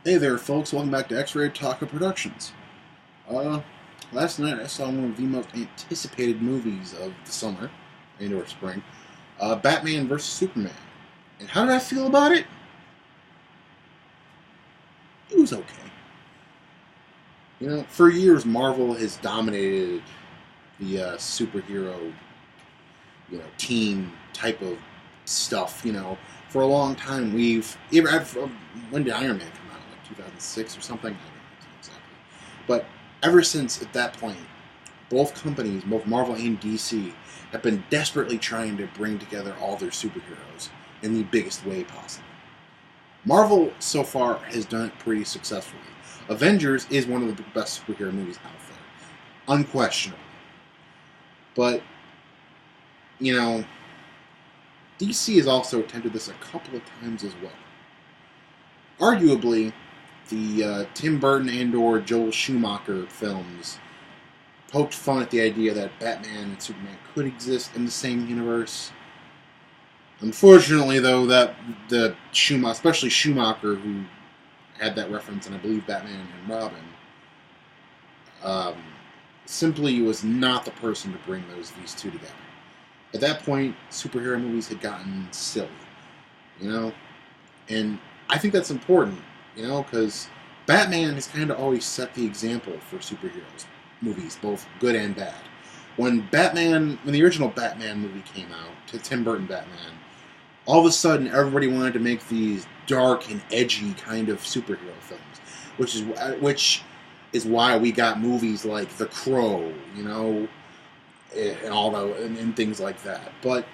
Hey there, folks. Welcome back to X-Rated Taco Productions. Uh, Last night I saw one of the most anticipated movies of the summer, and/or spring, Batman vs. Superman. And how did I feel about it? It was okay. You know, for years Marvel has dominated the superhero, team type of stuff. For a long time when did Iron Man come out? Like 2006 or something? I don't know exactly. But ever since at that point, both companies, both Marvel and DC, have been desperately trying to bring together all their superheroes in the biggest way possible. Marvel so far has done it pretty successfully. Avengers is one of the best superhero movies out there, unquestionably. But DC has also attempted this a couple of times as well. Arguably, the Tim Burton and/or Joel Schumacher films poked fun at the idea that Batman and Superman could exist in the same universe. Unfortunately, though, that the especially Schumacher, who had that reference, and I believe Batman and Robin, simply was not the person to bring these two together. At that point, superhero movies had gotten silly, and I think that's important, because Batman has kind of always set the example for superheroes movies, both good and bad. When the original Batman movie came out, to Tim Burton Batman, all of a sudden everybody wanted to make these dark and edgy kind of superhero films, which is why we got movies like The Crow, and and things like that. But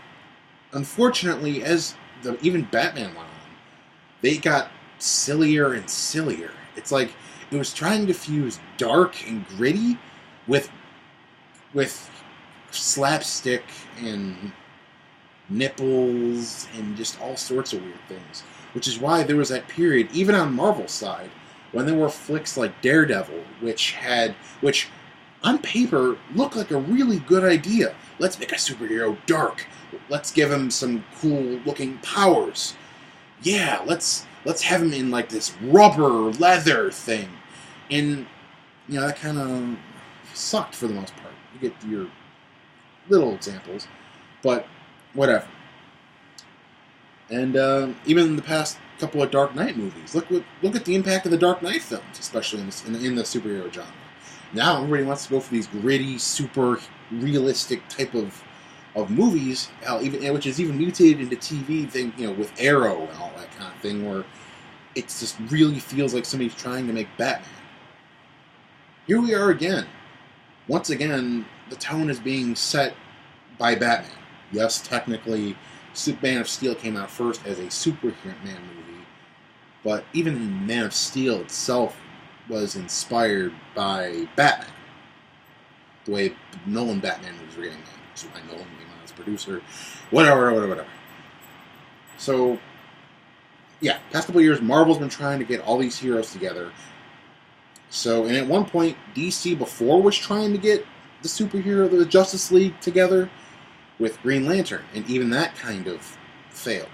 unfortunately, as even Batman went on, they got sillier and sillier. It's like it was trying to fuse dark and gritty with slapstick and nipples and just all sorts of weird things. Which is why there was that period, even on Marvel's side, when there were flicks like Daredevil, which on paper looked like a really good idea. Let's make a superhero dark. Let's give him some cool looking powers. Yeah, let's have him in like this rubber leather thing. And that kind of sucked for the most part. You get your little examples, but whatever. And even the past couple of Dark Knight movies, look at the impact of the Dark Knight films, especially in the superhero genre. Now everybody wants to go for these gritty, super realistic type of movies, which is even mutated into TV thing, with Arrow and all that kind of thing, where it just really feels like somebody's trying to make Batman. Here we are again. Once again, the tone is being set by Batman. Yes, technically, Man of Steel came out first as a Superman movie, but even Man of Steel itself was inspired by Batman. The way Nolan Batman was getting made. So why Nolan came out as producer. Whatever. So, yeah, past couple of years, Marvel's been trying to get all these heroes together. So, and at one point, DC before was trying to get the Justice League together with Green Lantern, and even that kind of failed.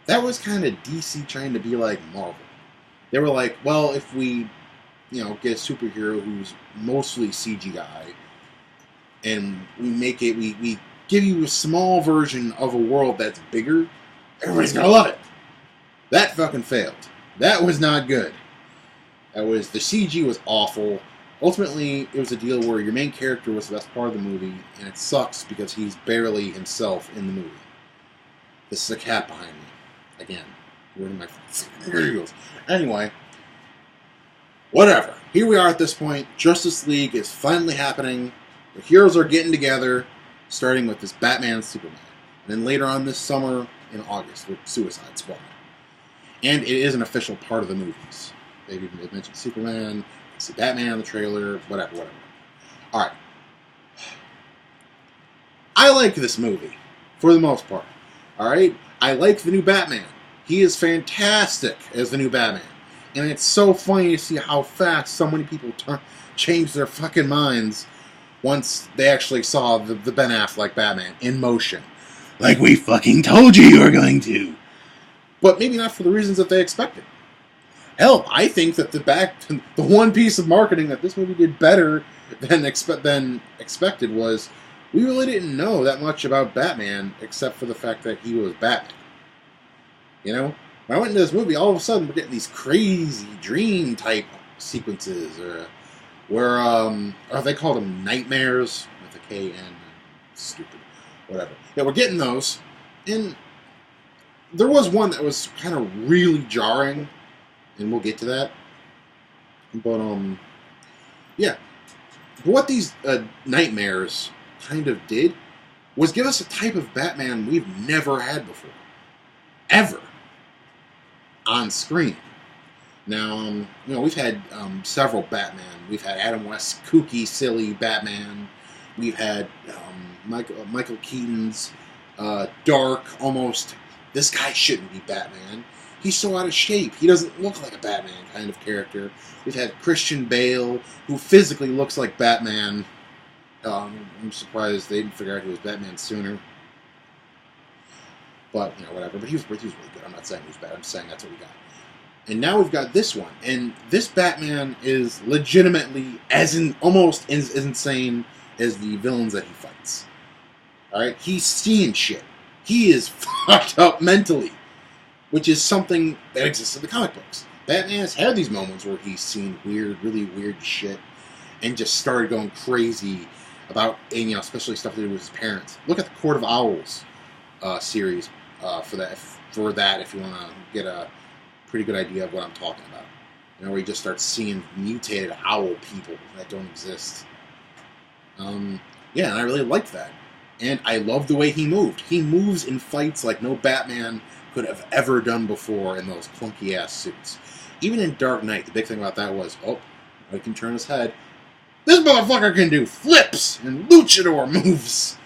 That was kind of DC trying to be like Marvel. They were like, well, if we, get a superhero who's mostly CGI, and we give you a small version of a world that's bigger, everybody's gonna love it. That fucking failed. That was not good. The CG was awful. Ultimately, it was a deal where your main character was the best part of the movie, and it sucks because he's barely himself in the movie. This is a cat behind me. Again. There he goes. Anyway. Whatever. Here we are at this point. Justice League is finally happening. The heroes are getting together, starting with this Batman and Superman. And then later on this summer, in August, with Suicide Squad. And it is an official part of the movies. They've mentioned Superman, see Batman in the trailer, whatever. Alright. I like this movie, for the most part. Alright? I like the new Batman. He is fantastic as the new Batman. And it's so funny to see how fast so many people change their fucking minds once they actually saw the Ben Affleck Batman in motion. Like we fucking told you were going to. But maybe not for the reasons that they expected. Hell, I think that the one piece of marketing that this movie did better than expected was we really didn't know that much about Batman except for the fact that he was Batman. You know, when I went into this movie, all of a sudden we're getting these crazy dream type sequences, or where they call them nightmares with a K-N, stupid, whatever. Yeah, we're getting those, and there was one that was kind of really jarring, and we'll get to that. But yeah. But what these nightmares kind of did was give us a type of Batman we've never had before, ever, on screen. Now, we've had several Batman. We've had Adam West's kooky, silly Batman. We've had Michael Keaton's dark, almost, this guy shouldn't be Batman. He's so out of shape. He doesn't look like a Batman kind of character. We've had Christian Bale, who physically looks like Batman. I'm surprised they didn't figure out he was Batman sooner. But, whatever. But he was really good. I'm not saying he was bad. I'm saying that's what we got. And now we've got this one. And this Batman is legitimately almost as insane as the villains that he fights. Alright? He's seeing shit. He is fucked up mentally. Which is something that exists in the comic books. Batman has had these moments where he's seen really weird shit, and just started going crazy about, especially stuff to do with his parents. Look at the Court of Owls series for that if you want to get a pretty good idea of what I'm talking about. Where he just starts seeing mutated owl people that don't exist. Yeah, and I really liked that. And I love the way he moved. He moves in fights like no Batman could have ever done before in those clunky-ass suits. Even in Dark Knight, the big thing about that was, he can turn his head. This motherfucker can do flips and luchador moves.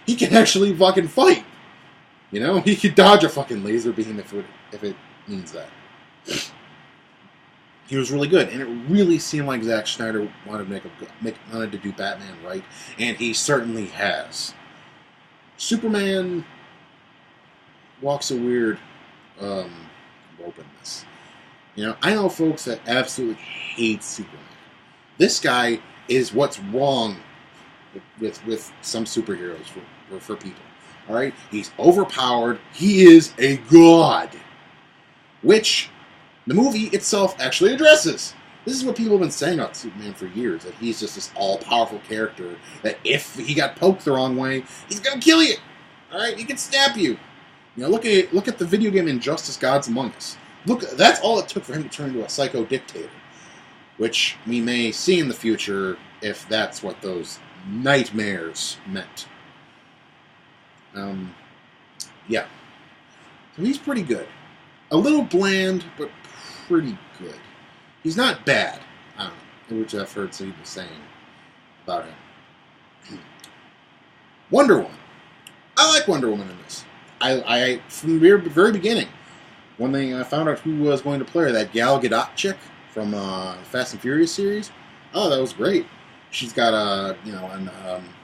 He can actually fucking fight. He could dodge a fucking laser beam if it means that. He was really good, and it really seemed like Zack Snyder wanted to do Batman right, and he certainly has. Superman walks a weird openness. I know folks that absolutely hate Superman. This guy is what's wrong with some superheroes for people. All right, he's overpowered. He is a god, which the movie itself actually addresses. This is what people have been saying about Superman for years, that he's just this all-powerful character, that if he got poked the wrong way, he's gonna kill you. All right, he can stab you. Look at the video game Injustice: Gods Among Us. Look, that's all it took for him to turn into a psycho dictator, which we may see in the future if that's what those nightmares meant. Yeah. So he's pretty good. A little bland, but pretty good. He's not bad, which I've heard some people saying about him. Wonder Woman. I like Wonder Woman in this. I from the very beginning, when they found out who was going to play her, that Gal Gadot chick from Fast and Furious series, that was great. She's got a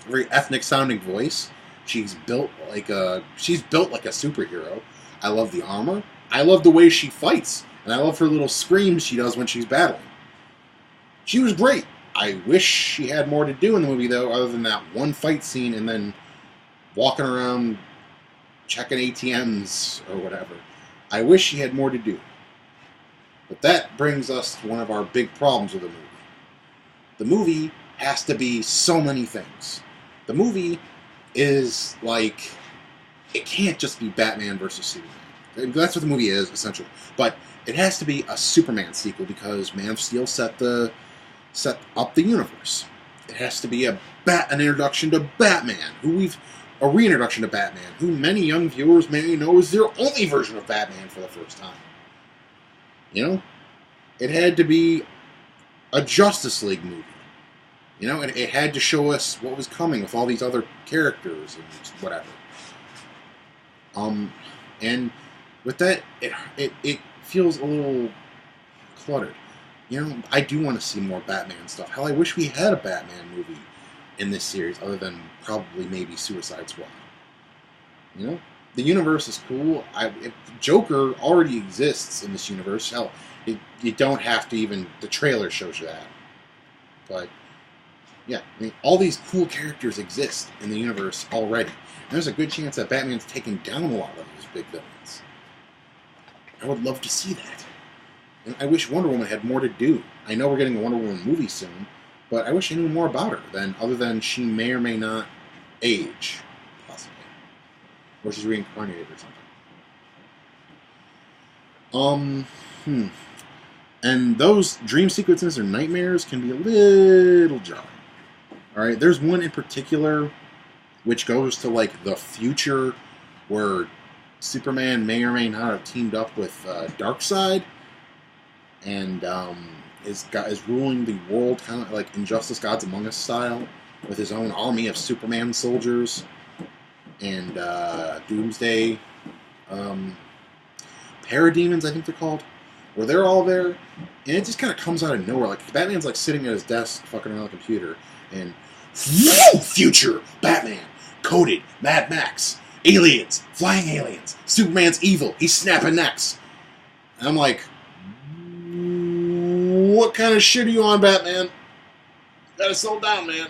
very ethnic sounding voice. She's built like a superhero. I love the armor. I love the way she fights, and I love her little screams she does when she's battling. She was great. I wish she had more to do in the movie, though, other than that one fight scene and then walking around checking ATMs or whatever. I wish she had more to do. But that brings us to one of our big problems with the movie. The movie has to be so many things. The movie is like, it can't just be Batman versus Superman. That's what the movie is, essentially. But it has to be a Superman sequel because Man of Steel set up the universe. It has to be an introduction to Batman, a reintroduction to Batman, who many young viewers may know is their only version of Batman for the first time. It had to be a Justice League movie. It had to show us what was coming with all these other characters and whatever. And with that, it feels a little cluttered. I do want to see more Batman stuff. Hell, I wish we had a Batman movie in this series, other than probably maybe Suicide Squad. the universe is cool. If Joker already exists in this universe. Hell, you don't have to even. The trailer shows you that. But yeah, I mean, all these cool characters exist in the universe already. And there's a good chance that Batman's taking down a lot of those big villains. I would love to see that. And I wish Wonder Woman had more to do. I know we're getting a Wonder Woman movie soon, but I wish I knew more about her other than she may or may not age, possibly, or she's reincarnated or something. And those dream sequences or nightmares can be a little jarring. All right, there's one in particular which goes to like the future where Superman may or may not have teamed up with Darkseid and is ruling the world kind of like Injustice Gods Among Us style with his own army of Superman soldiers and Doomsday Parademons, I think they're called, where they're all there, and it just kind of comes out of nowhere. Like Batman's like sitting at his desk, fucking around the computer, and future Batman, coded Mad Max, aliens, flying aliens, Superman's evil, he's snapping necks, and I'm like, what kind of shit are you on, Batman? Gotta slow down, man.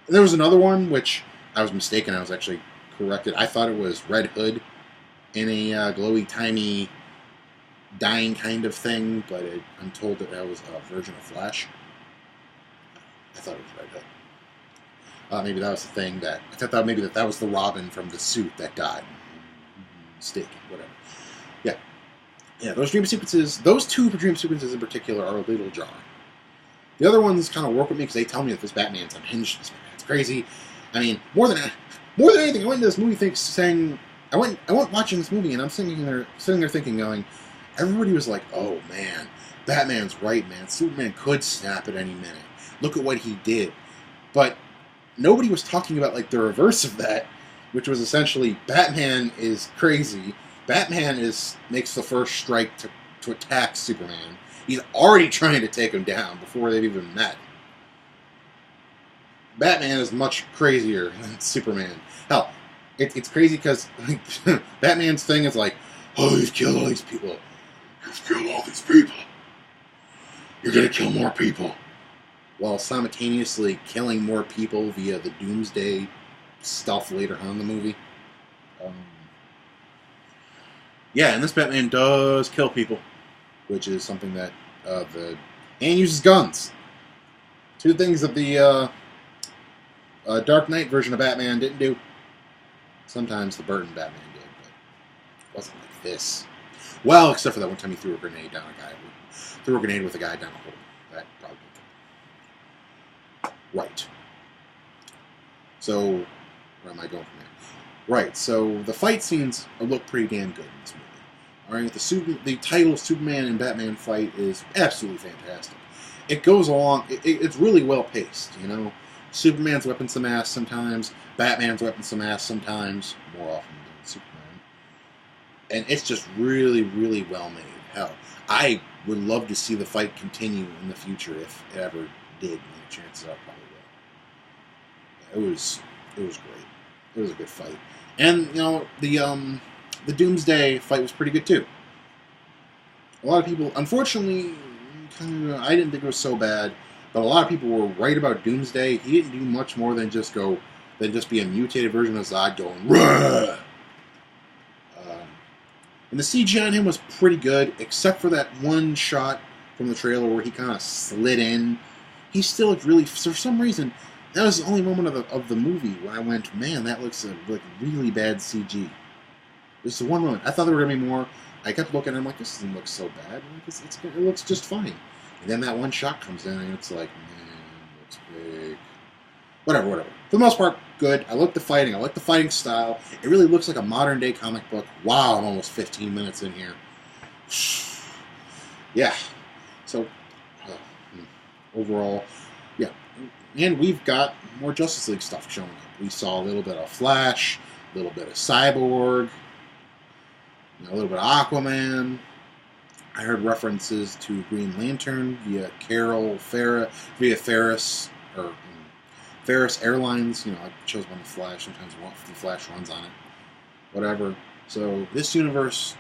And there was another one which I was mistaken. I was actually corrected. I thought it was Red Hood in a glowy, tiny, dying kind of thing, but I'm told that was a version of Flash. I thought it was Red Hood. Maybe that was the thing that... I thought maybe that was the Robin from the suit that died. Mistaken, whatever. Yeah. Yeah, those dream sequences... Those two dream sequences in particular are a little jarring. The other ones kind of work with me because they tell me that this Batman's unhinged, this Batman's crazy. I mean, more than anything, I went into this movie saying... I went watching this movie and I'm sitting there thinking, going... Everybody was like, oh man, Batman's right, man. Superman could snap at any minute. Look at what he did. But nobody was talking about like the reverse of that, which was essentially Batman is crazy. Batman makes the first strike to attack Superman. He's already trying to take him down before they've even met. Batman is much crazier than Superman. Hell, it's crazy because like, Batman's thing is like, oh, you've killed all these people. You've killed all these people. You're gonna kill more people. While simultaneously killing more people via the Doomsday stuff later on in the movie. Yeah, and this Batman does kill people, which is something that and uses guns. Two things that the Dark Knight version of Batman didn't do. Sometimes the Burton Batman did, but it wasn't like this. Well, except for that one time he threw a grenade down a guy. Threw a grenade with a guy down a hole. That probably killed him. Right. So, where am I going from there? Right, so the fight scenes look pretty damn good in this movie. Alright, the title Superman and Batman fight is absolutely fantastic. It goes along, it's really well paced, you know? Superman's whipping some ass sometimes, Batman's whipping some ass sometimes, more often than Superman. And it's just really, really well made. Hell, I would love to see the fight continue in the future if it ever did. The chances are probably will. It was great. It was a good fight. And, you know, the Doomsday fight was pretty good too. A lot of people, unfortunately, I didn't think it was so bad, but a lot of people were right about Doomsday. He didn't do much more than just be a mutated version of Zod going, Rah! And the CGI on him was pretty good, except for that one shot from the trailer where he kind of slid in. He still looked really, for some reason, that was the only moment of the movie where I went, man, that looks like really bad CG. This is the one moment. I thought there were going to be more. I kept looking and I'm like, this doesn't look so bad. It looks just fine. And then that one shot comes in and it's like, man, it looks big. Whatever. For the most part, good. I like the fighting. I like the fighting style. It really looks like a modern-day comic book. Wow, I'm almost 15 minutes in here. Yeah. So, overall, yeah. And we've got more Justice League stuff showing up. We saw a little bit of Flash, a little bit of Cyborg, a little bit of Aquaman. I heard references to Green Lantern via Ferris Airlines. You know, I chose one of the Flash. Sometimes the Flash runs on it. whatever. So this universe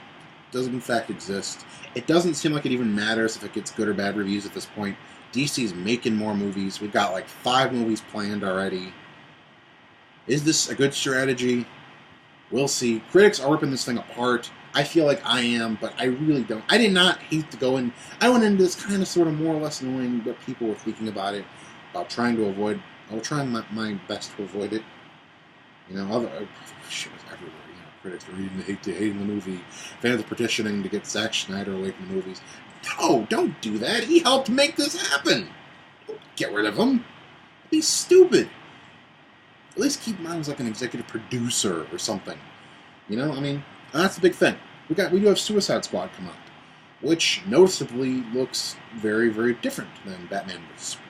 does in fact exist. It doesn't seem like it even matters if it gets good or bad reviews at this point. DC's making more movies. We've got like 5 movies planned already. Is this a good strategy? We'll see. Critics are ripping this thing apart. I feel like I am, but I really don't. I did not hate to go in. I went into this kind of sort of more or less knowing what people were thinking about it, about trying to avoid. I was trying my best to avoid it. You know, other shit was everywhere. You know, critics were hating the movie. Fans are petitioning to get Zack Snyder away from the movies. No, don't do that. He helped make this happen. Don't get rid of him. He's stupid. At least keep him on as like an executive producer or something. You know, I mean, that's the big thing. We do have Suicide Squad come out, which noticeably looks very, very different than Batman vs Superman.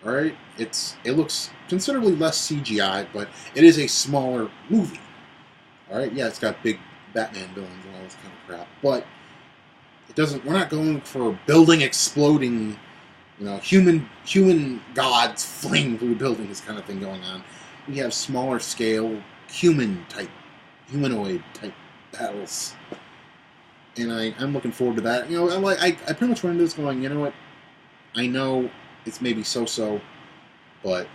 All right, it looks considerably less CGI, but it is a smaller movie. All right, yeah, it's got big Batman villains and all this kind of crap, but it doesn't. We're not going for building exploding, you know, human gods flying through buildings kind of thing going on. We have smaller scale humanoid type battles, and I'm looking forward to that. You know, I pretty much went into this going, you know what, I know it's maybe so, but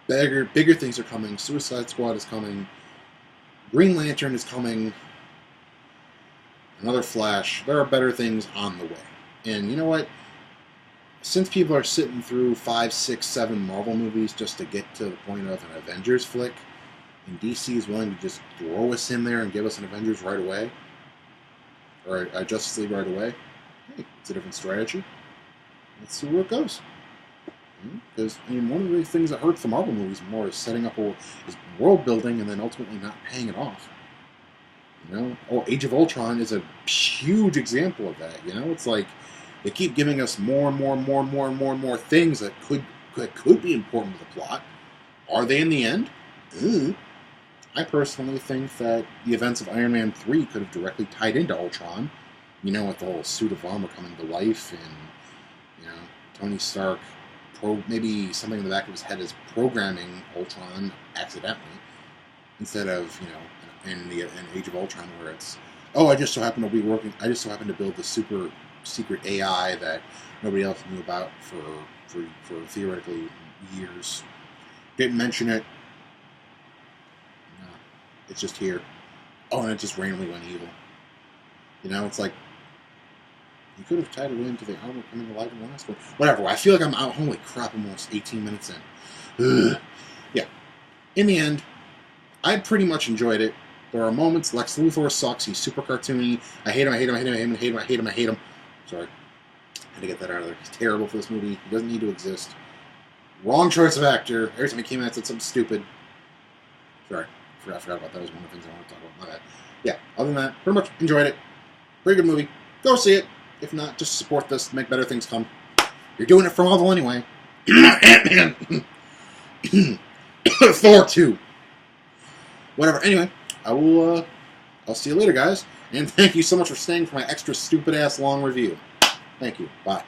bigger things are coming. Suicide Squad is coming. Green Lantern is coming. Another Flash. There are better things on the way. And you know what? Since people are sitting through 5, 6, 7 Marvel movies just to get to the point of an Avengers flick, and DC is willing to just throw us in there and give us an Avengers right away, or a Justice League right away, hey, it's a different strategy. Let's see where it goes. Because I mean, one of the things that hurts the Marvel movies more is setting up is world building and then ultimately not paying it off. You know, Age of Ultron is a huge example of that. You know, it's like they keep giving us more and more things that could be important to the plot. Are they in the end? I personally think that the events of Iron Man 3 could have directly tied into Ultron. You know, with the whole suit of armor coming to life, and you know, Tony Stark, maybe something in the back of his head is programming Ultron accidentally, instead of, you know, in Age of Ultron where it's, oh, I just so happen to build the super secret AI that nobody else knew about for theoretically years. Didn't mention it. No, it's just here. Oh, and it just randomly went evil. You know, it's like, you could have tied it into the armor coming to life in the last one. Whatever. I feel like I'm out. Holy crap! Almost 18 minutes in. Yeah. In the end, I pretty much enjoyed it. There are moments. Lex Luthor sucks. He's super cartoony. I hate him. Sorry. Had to get that out of there. He's terrible for this movie. He doesn't need to exist. Wrong choice of actor. Every time he came out, I said something stupid. Sorry. I forgot about that. That was one of the things I wanted to talk about. My bad. Yeah. Other than that, pretty much enjoyed it. Pretty good movie. Go see it. If not, just support this to make better things come. You're doing it for Marvel anyway. Thor 2. Whatever. Anyway, I'll see you later, guys. And thank you so much for staying for my extra stupid-ass long review. Thank you. Bye.